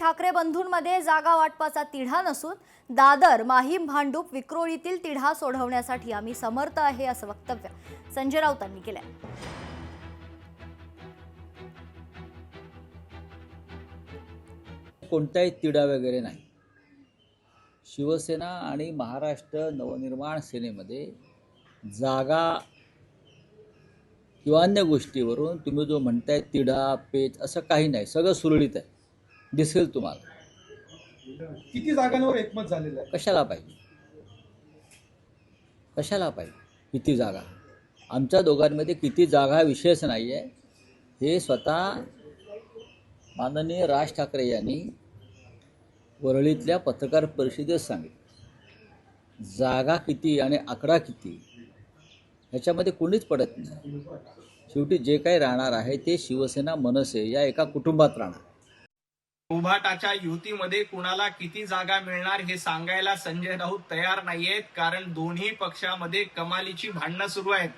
ठाकरे बंधूंमध्ये जागा वाटपाचा तिढा नसून दादर, माहीम, भांडूप, विक्रोळीतील तिढा सोडवण्यासाठी आम्ही समर्थ आहे असं वक्तव्य संजय राऊतांनी केलंय। कोणताही तिढा वगैरे नाही। शिवसेना आणि महाराष्ट्र नवनिर्माण सेनेमध्ये जागा किंवा अन्य गोष्टीवरून तुम्ही जो म्हणताय तिढा पेच असं काही नाही, सगळं सुरळीत आहे, दिसेल तुम्हाला। किती जागांवर एकमत झालेलं आहे? कशाला पाहिजे किती जागा? आमच्या दोघांमध्ये किती जागा विषयच नाही आहे, हे स्वतः माननीय राज ठाकरे यांनी वरळीतल्या पत्रकार परिषदेत सांगितलं। जागा किती आणि आकडा किती ह्याच्यामध्ये कोणीच पडत नाही। शेवटी जे काही राहणार आहे ते शिवसेना मनसे या एका कुटुंबात राहणार। उभाटाच्या युतीमध्ये कुणाला किती जागा मिळणार हे सांगायला संजय राऊत तयार नाहीयेत, कारण दोन्ही पक्षामध्ये कमालीची भांडणं सुरू आहेत।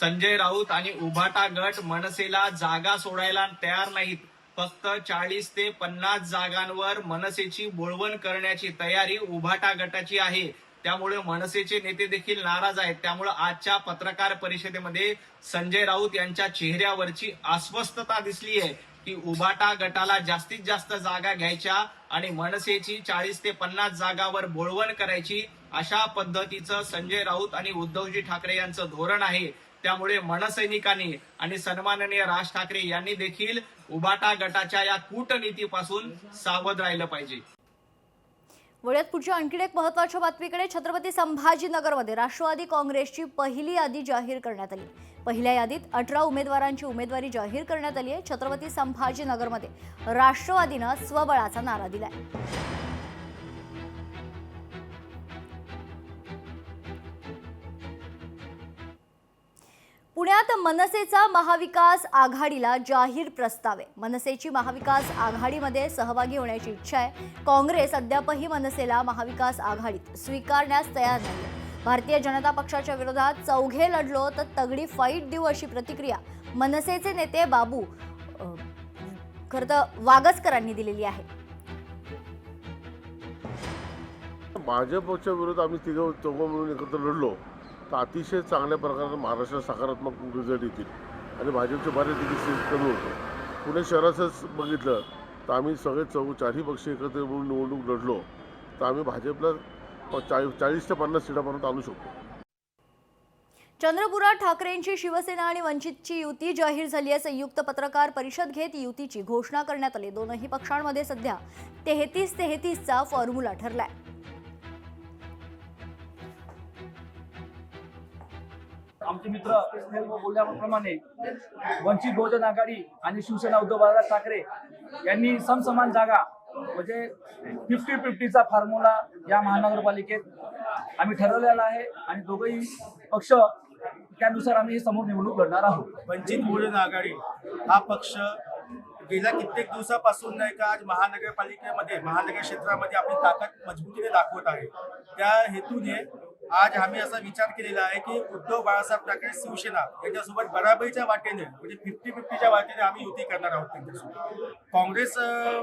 संजय राऊत आणि उभाटा गट मनसेला जागा सोडायला तयार नाहीत। फक्त 40 ते 50 जागांवर मनसेची बोळवण करण्याची तयारी उभाटा गटाची आहे। त्यामुळे मनसेचे नेते देखील नाराज आहेत। त्यामुळे आजच्या पत्रकार परिषदेमध्ये संजय राऊत यांच्या चेहऱ्यावरची अस्वस्थता दिसली आहे की उभाटा गटाला जास्तीत जास्त जागा घ्यायच्या आणि मनसेची 40 ते 50 जागावर बोळवण करायची, अशा पद्धतीचं संजय राऊत आणि उद्धवजी ठाकरे यांचं धोरण आहे। त्यामुळे मनसैनिकांनी आणि सन्माननीय राज ठाकरे यांनी देखील उभाटा गटाच्या या कूटनीतीपासून सावध राहिलं पाहिजे। वळ्यात पुढच्या आणखी एक महत्त्वाच्या बातमीकडे। छत्रपती संभाजीनगरमध्ये राष्ट्रवादी काँग्रेसची पहिली यादी जाहीर करण्यात आली। पहिल्या यादीत 18 उमेदवारांची उमेदवारी जाहीर करण्यात आली आहे। छत्रपती संभाजीनगरमध्ये राष्ट्रवादीनं स्वबळाचा नारा दिलाय। पुण्यात मनसेचा महाविकास आघाडीला जाहीर प्रस्ताव आहे। मनसेची महाविकास आघाडीमध्ये सहभागी होण्याची इच्छा आहे। काँग्रेस अद्यापही मनसेला महाविकास आघाडीत स्वीकारण्यास तयार नाही। भारतीय जनता पक्षाच्या विरोधात चौघे लढलो तर तगडी फाईट देऊ अशी प्रतिक्रिया मनसेचे नेते बाबू वागसकरांनी दिलेली आहे। भाजपच्या विरोधात आम्ही चौघं मिळून एकत्र लढलो तर अतिशय चांगल्या प्रकारे महाराष्ट्रात सकारात्मक रिझल्ट येतील आणि भाजपचे बऱ्यापैकी सीट कमी होते। पुणे शहराचंच बघितलं तर आम्ही सगळे चारही पक्ष एकत्र मिळून निवडणूक लढलो तर आम्ही भाजपला 40 ते 50 सीटापर्यंत आणू शकतो। चंद्रपुरात ठाकरेंची शिवसेना आणि वंचितची युती जाहीर झाली आहे। संयुक्त पत्रकार परिषद घेत युतीची घोषणा करण्यात आली। दोनही पक्षांमध्ये सध्या 33-33चा फॉर्म्युला ठरलाय। आमचे मित्र बोलल्याप्रमाणे वंचित बहुजन आघाडी आणि शिवसेना उद्धव बाळासाहेब ठाकरे यांनी समसमान जागा म्हणजे 50-50चा फॉर्म्युला या महानगरपालिकेत आम्ही ठरवलेला आहे आणि दोघंही पक्ष त्यानुसार आम्ही समोर निवडणूक लढणार आहोत। वंचित बहुजन आघाडी हा पक्ष गेल्या कित्येक दिवसापासून नाही का आज महानगरपालिकेमध्ये महानगर क्षेत्रामध्ये आपली ताकद मजबूतीने दाखवत आहे। त्या हेतूने आज आम्ही असा विचार केलेला आहे की उद्धव बाळासाहेब ठाकरे शिवसेना यांच्यासोबत बराबरीच्या वाटेने म्हणजे 50-50च्या वाटेने आम्ही युती करणार आहोत त्यांच्यासोबत। काँग्रेस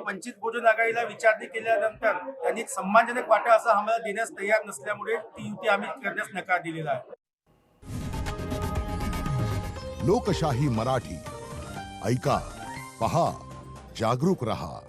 वंचित बहुजन आघाडीला विचारणी केल्यानंतर त्यांनी सन्मानजनक वाटा असा आम्हाला देण्यास तयार नसल्यामुळे ती युती आम्ही करण्यास नकार दिलेला आहे। लोकशाही मराठी ऐका, पहा, जागरूक रहा।